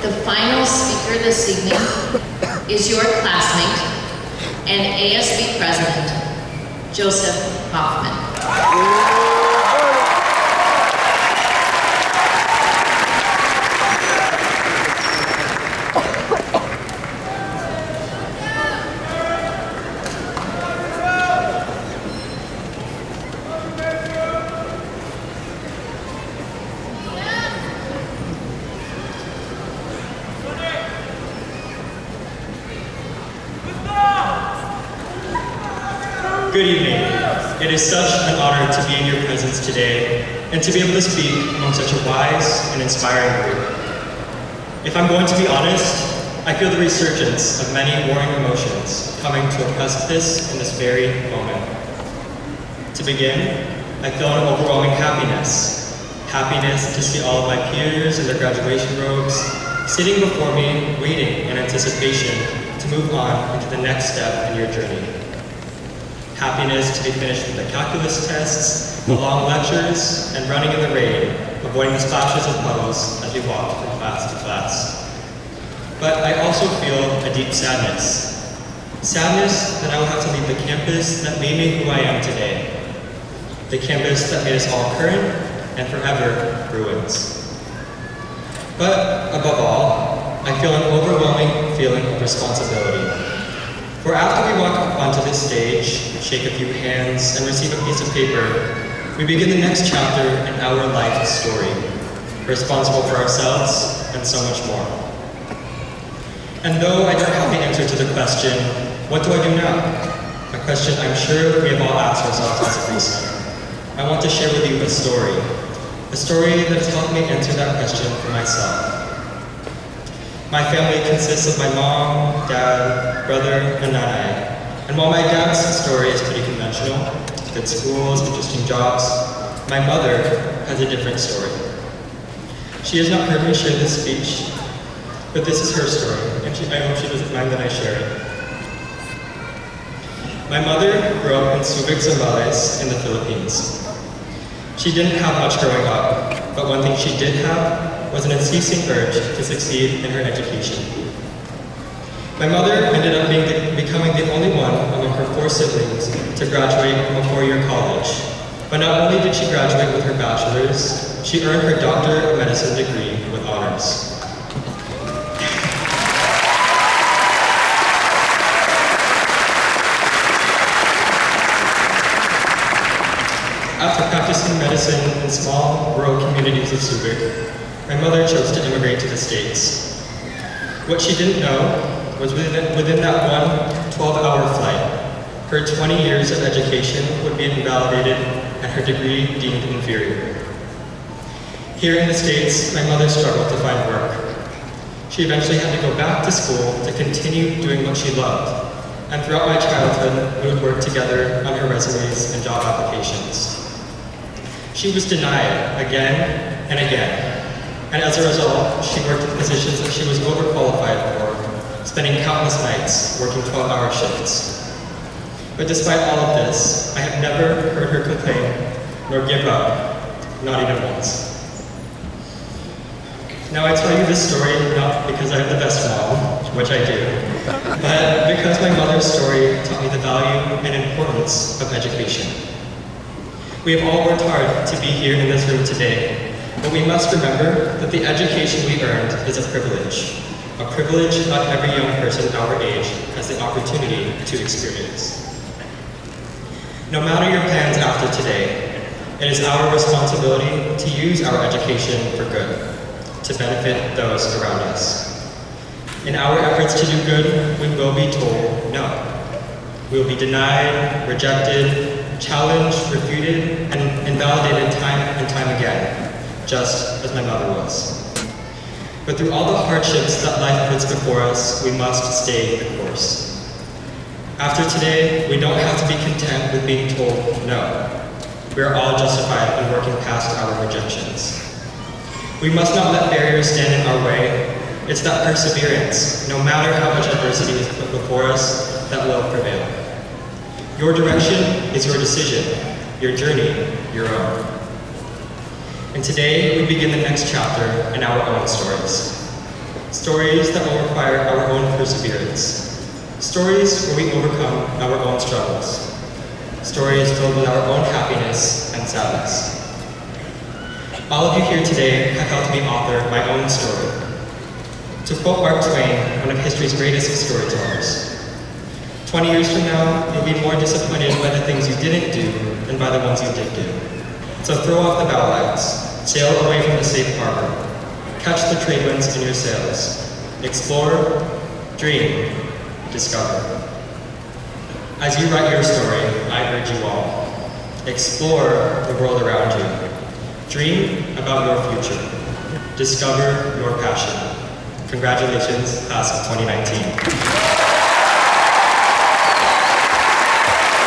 The final speaker this evening is your classmate and ASB president, Joseph Hofman. Good evening. It is such an honor to be in your presence today and to be able to speak among such a wise and inspiring group. If I'm going to be honest, I feel the resurgence of many warring emotions coming to a precipice in this very moment. To begin, I feel an overwhelming happiness. Happiness to see all of my peers in their graduation robes, sitting before me, waiting in anticipation to move on into the next step in your journey. Happiness to be finished with the calculus tests, the long lectures, and running in the rain, avoiding the splashes of puddles as we walk from class to class. But I also feel a deep sadness. Sadness that I will have to leave the campus that made me who I am today. The campus that made us all current and forever ruins. But above all, I feel an overwhelming feeling of responsibility. For after we walk up onto this stage, shake a few hands, and receive a piece of paper, we begin the next chapter in our life story, responsible for ourselves and so much more. And though I don't have the answer to the question, what do I do now? A question I'm sure we have all asked ourselves as of recent. I want to share with you a story that has helped me answer that question for myself. My family consists of my mom, dad, brother, and nana. And while my dad's story is pretty conventional, good schools, interesting jobs, my mother has a different story. She has not heard me share this speech, but this is her story, and I hope she doesn't mind that I share it. My mother grew up in Subic, Zambales in the Philippines. She didn't have much growing up, but one thing she did have was an unceasing urge to succeed in her education. My mother ended up becoming the only one among her 4 siblings to graduate from a 4-year college. But not only did she graduate with her bachelor's, she earned her Doctor of Medicine degree with honors. After practicing medicine in small, rural communities of Subic, my mother chose to immigrate to the States. What she didn't know was within that one 12-hour flight, her 20 years of education would be invalidated and her degree deemed inferior. Here in the States, my mother struggled to find work. She eventually had to go back to school to continue doing what she loved, and throughout my childhood, we would work together on her resumes and job applications. She was denied again and again. And as a result, she worked in positions that she was overqualified for, spending countless nights working 12-hour shifts. But despite all of this, I have never heard her complain nor give up, not even once. Now I tell you this story not because I have the best mom, which I do, but because my mother's story taught me the value and importance of education. We have all worked hard to be here in this room today, but we must remember that the education we earned is a privilege not every young person our age has the opportunity to experience. No matter your plans after today, it is our responsibility to use our education for good, to benefit those around us. In our efforts to do good, we will be told no. We will be denied, rejected, challenged, refuted, and invalidated time and time again, just as my mother was. But through all the hardships that life puts before us, we must stay the course. After today, we don't have to be content with being told no. We are all justified in working past our rejections. We must not let barriers stand in our way. It's that perseverance, no matter how much adversity is put before us, that will prevail. Your direction is your decision, your journey, your own. And today, we begin the next chapter in our own stories. Stories that will require our own perseverance. Stories where we overcome our own struggles. Stories filled with our own happiness and sadness. All of you here today have helped me author my own story. To quote Mark Twain, one of history's greatest storytellers, 20 years from now, you'll be more disappointed by the things you didn't do than by the ones you did do. So throw off the bow lights, sail away from the safe harbor, catch the trade winds in your sails, explore, dream, discover. As you write your story, I urge you all, explore the world around you, dream about your future, discover your passion. Congratulations, class of 2019.